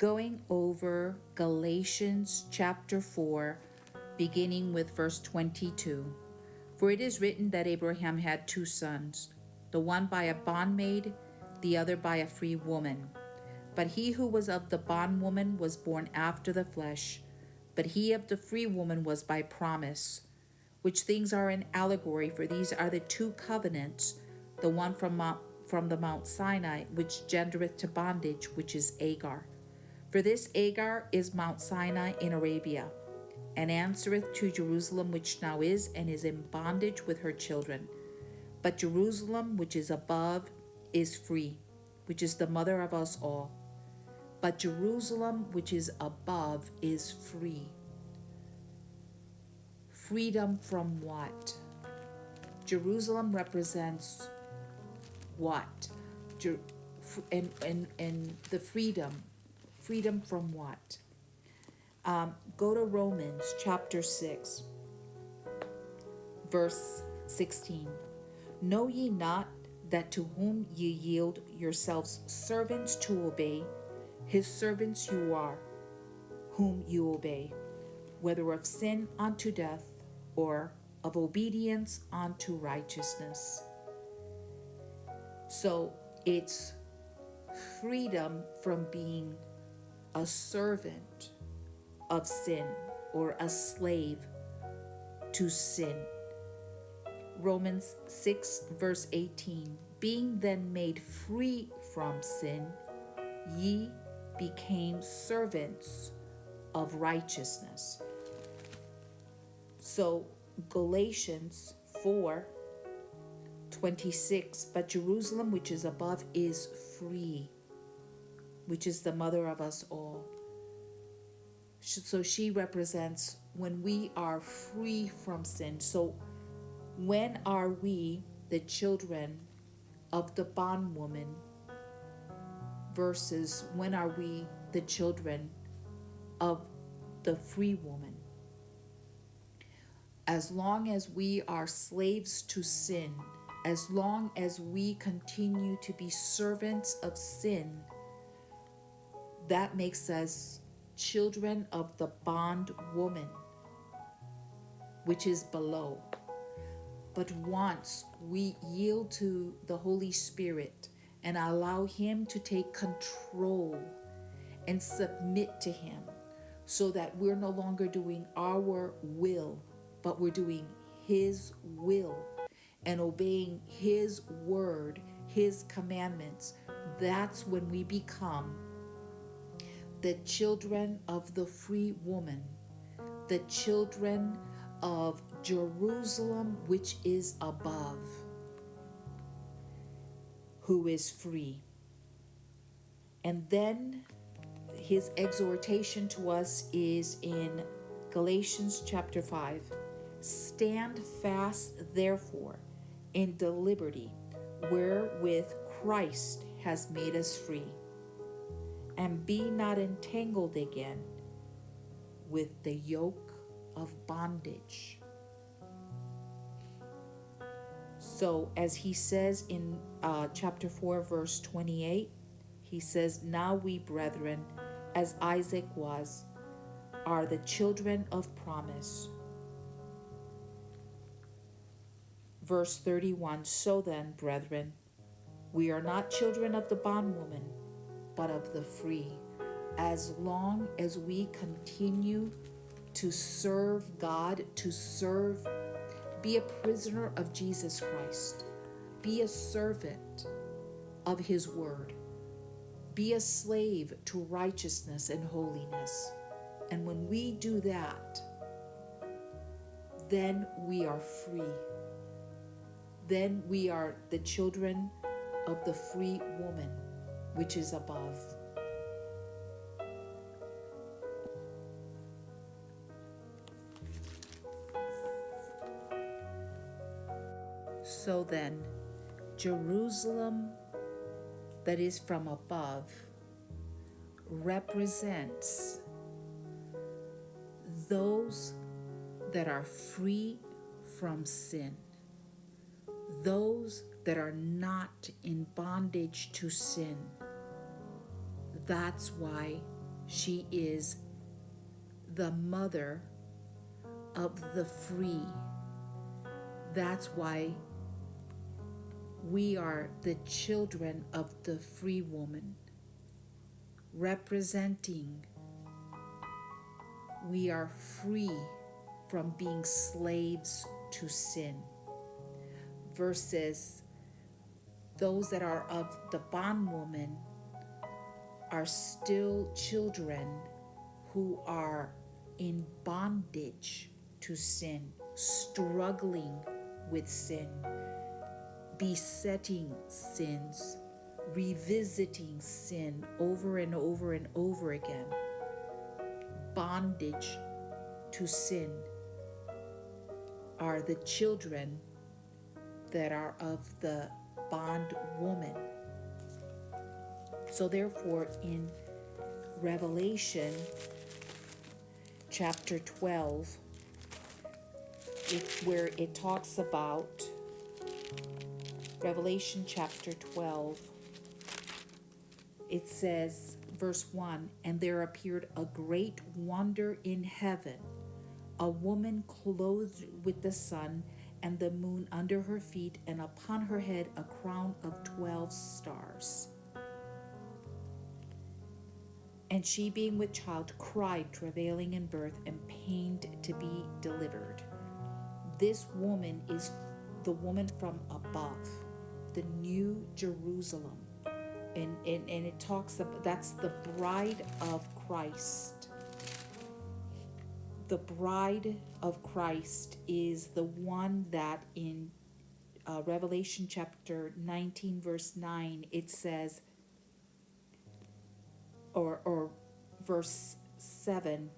going over Galatians chapter 4, beginning with verse 22. For it is written that Abraham had two sons, the one by a bondmaid, the other by a free woman. But he who was of the bondwoman was born after the flesh, but he of the free woman was by promise, which things are an allegory, for these are the two covenants, the one from the Mount Sinai, which gendereth to bondage, which is Agar. For this Agar is Mount Sinai in Arabia, and answereth to Jerusalem, which now is, and is in bondage with her children. But Jerusalem, which is above, is free, which is the mother of us all. But Jerusalem, which is above, is free. Freedom from what? Jerusalem represents what? And the freedom from what? Go to Romans chapter 6, verse 16. Know ye not that to whom ye yield yourselves servants to obey, his servants you are, whom you obey, whether of sin unto death, or of obedience unto righteousness. So it's freedom from being a servant of sin or a slave to sin. Romans 6 verse 18. Being then made free from sin, ye became servants of righteousness. So Galatians 4:26, but Jerusalem which is above is free, which is the mother of us all. So she represents when we are free from sin. So when are we the children of the bondwoman versus when are we the children of the free woman? As long as we are slaves to sin, as long as we continue to be servants of sin, that makes us children of the bondwoman, which is below. But once we yield to the Holy Spirit and allow Him to take control and submit to Him, so that we're no longer doing our will, but we're doing His will and obeying His word, His commandments, that's when we become the children of the free woman, the children of Jerusalem, which is above, who is free. And then his exhortation to us is in Galatians chapter 5. Stand fast, therefore, in the liberty wherewith Christ has made us free, and be not entangled again with the yoke of bondage. So as he says in chapter 4 verse 28, he says, now we brethren, as Isaac was, are the children of promise. Verse 31, so then, brethren, we are not children of the bondwoman, but of the free, as long as we continue to serve God, be a prisoner of Jesus Christ, be a servant of His word, be a slave to righteousness and holiness. And when we do that, then we are free. Then we are the children of the free woman, which is above. So then, Jerusalem that is from above represents those that are free from sin, those that are not in bondage to sin. That's why She is the mother of the free. That's why we are the children of the free woman, representing we are free from being slaves to sin, versus those that are of the bondwoman are still children who are in bondage to sin, struggling with sin, besetting sins, revisiting sin over and over and over again. Bondage to sin are the children that are of the bondwoman. So therefore, in Revelation chapter 12, where it talks about Revelation chapter 12, it says, verse 1, "And there appeared a great wonder in heaven, a woman clothed with the sun and the moon under her feet, and upon her head a crown of 12 stars. And she, being with child, cried, travailing in birth, and pained to be delivered." This woman is the woman from above, the New Jerusalem. And it talks about, that's the bride of Christ. The bride of Christ is the one that in Revelation chapter 19, verse 9, it says, or verse 7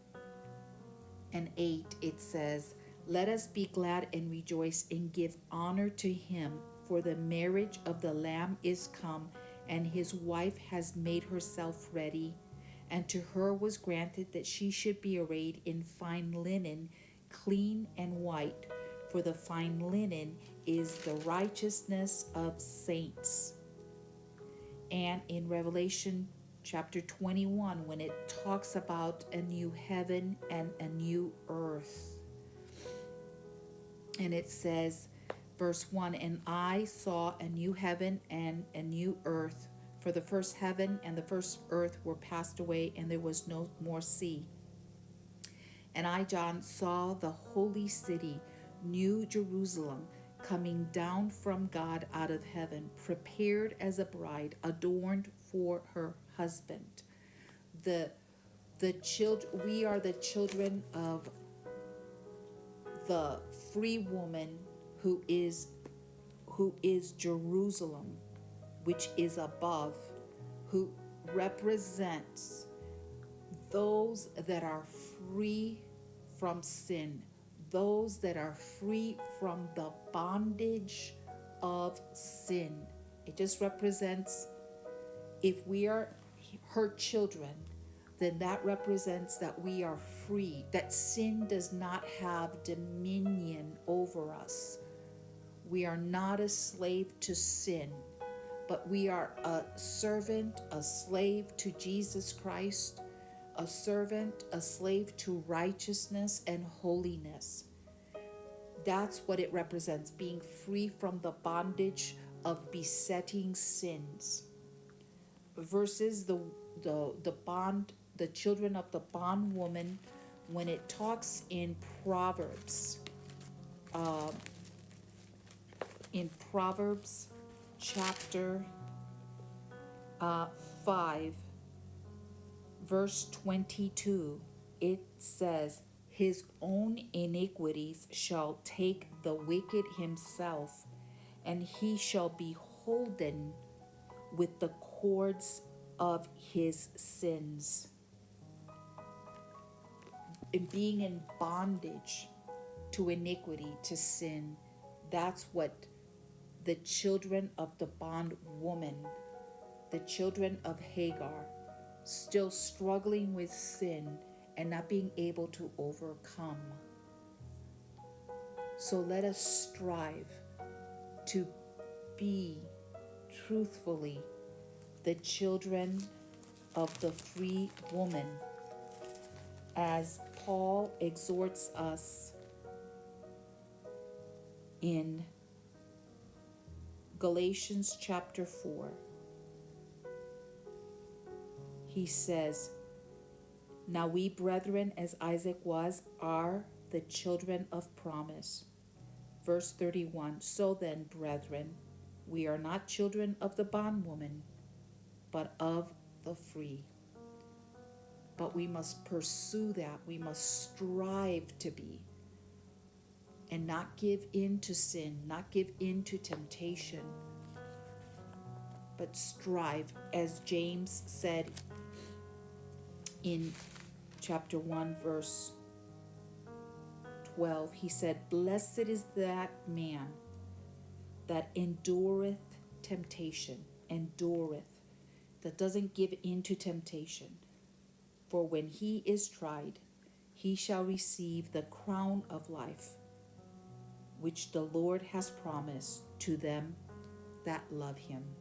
and 8, it says, "Let us be glad and rejoice and give honor to him, for the marriage of the Lamb is come, and his wife has made herself ready. And to her was granted that she should be arrayed in fine linen, clean and white, for the fine linen is the righteousness of saints." And in Revelation chapter 21, when it talks about a new heaven and a new earth, and it says, verse 1, "And I saw a new heaven and a new earth, for the first heaven and the first earth were passed away, and there was no more sea. And I, John, saw the holy city, New Jerusalem, coming down from God out of heaven, prepared as a bride, adorned for her husband." We are the children of the free woman who is Jerusalem, which is above, who represents those that are free from sin, those that are free from the bondage of sin. It just represents, if we are her children, then that represents that we are free, that sin does not have dominion over us. We are not a slave to sin, but we are a servant, a slave to Jesus Christ, a servant, a slave to righteousness and holiness. That's what it represents, being free from the bondage of besetting sins. Versus the children of the bondwoman, when it talks in Proverbs, chapter 5, verse 22, it says, "His own iniquities shall take the wicked himself, and he shall be holden with the cords of his sins." And being in bondage to iniquity, to sin, that's what the children of the bondwoman, the children of Hagar, still struggling with sin and not being able to overcome. So let us strive to be truthfully the children of the free woman, as Paul exhorts us in Galatians chapter 4. He says, "Now we, brethren, as Isaac was, are the children of promise." Verse 31, "So then, brethren, we are not children of the bondwoman, but of the free." But we must pursue that. We must strive to be, and not give in to sin, not give in to temptation, but strive. As James said in chapter 1, verse 12, he said, "Blessed is that man that endureth temptation," endureth, that doesn't give in to temptation. "For when he is tried, he shall receive the crown of life, which the Lord has promised to them that love him."